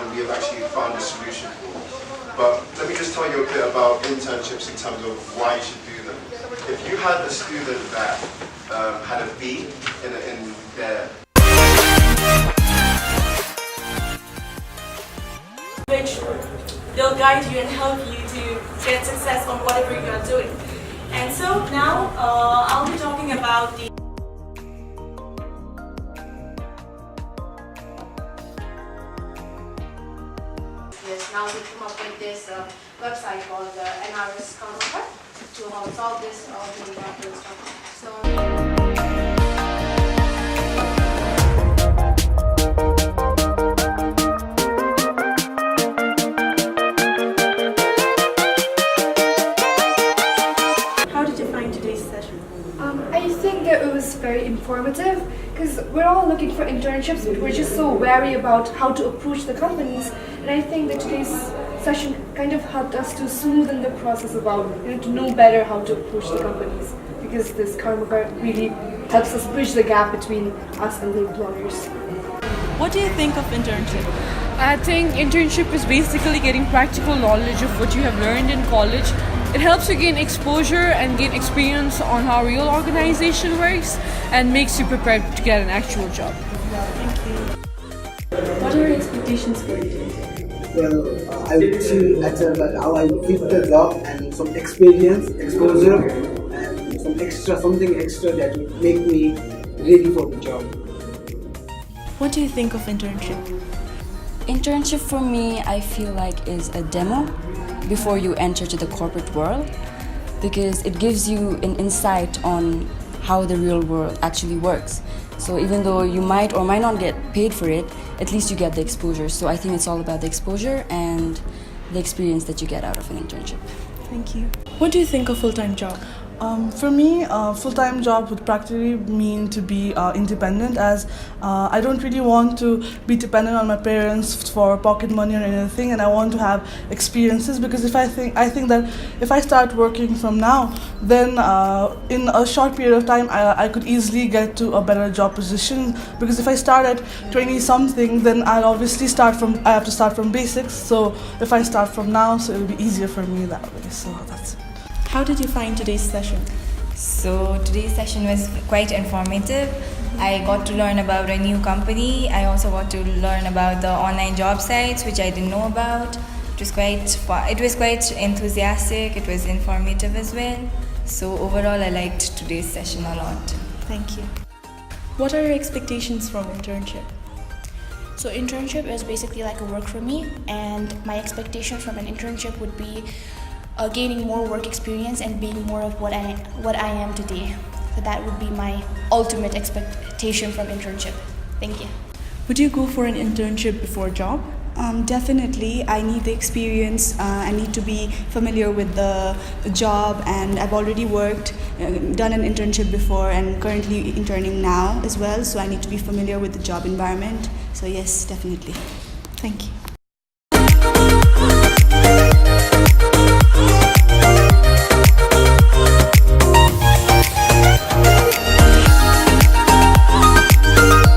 and we have actually found a solution for. But let me just tell you a bit about internships in terms of why you should do them. If you had a student that had a B in their which they'll guide you and help you to get success on whatever you are doing. And so now I'll be talking about the now we come up with this website called NRS Karmakar to solve this many problems. How did you find today's session? I think that it was very informative because we're all looking for internships, but we're just so wary about how to approach the companies. And I think that today's session kind of helped us to smoothen the process about, to know better how to approach the companies, because this Karmakar really helps us bridge the gap between us and the employers. What do you think of internship? I think internship is basically getting practical knowledge of what you have learned in college. It helps you gain exposure and gain experience on how real organization works and makes you prepared to get an actual job. Thank you. What are your expectations for internship? Well, I would feel better about how I fit the job and some experience, exposure, and something extra that would make me ready for the job. What do you think of internship? Internship for me, I feel like is a demo before you enter to the corporate world, because it gives you an insight on how the real world actually works. So even though you might or might not get paid for it, at least you get the exposure. So I think it's all about the exposure and the experience that you get out of an internship. Thank you. What do you think of full-time job? For me, a full-time job would practically mean to be independent, as I don't really want to be dependent on my parents for pocket money or anything, and I want to have experiences, because I think that if I start working from now, then in a short period of time I could easily get to a better job position, because if I start at 20-something, then I have to start from basics. So if I start from now, so it'll be easier for me that way. So that's it. How did you find today's session? So today's session was quite informative. I got to learn about a new company. I also got to learn about the online job sites, which I didn't know about. It was quite enthusiastic. It was informative as well. So overall, I liked today's session a lot. Thank you. What are your expectations from internship? So internship is basically like a work for me, and my expectations from an internship would be gaining more work experience and being more of what I am today. So that would be my ultimate expectation from internship. Thank you. Would you go for an internship before job? Definitely. I need the experience. I need to be familiar with the job, and I've already worked, done an internship before, and currently interning now as well. So I need to be familiar with the job environment. So yes, definitely. Thank you.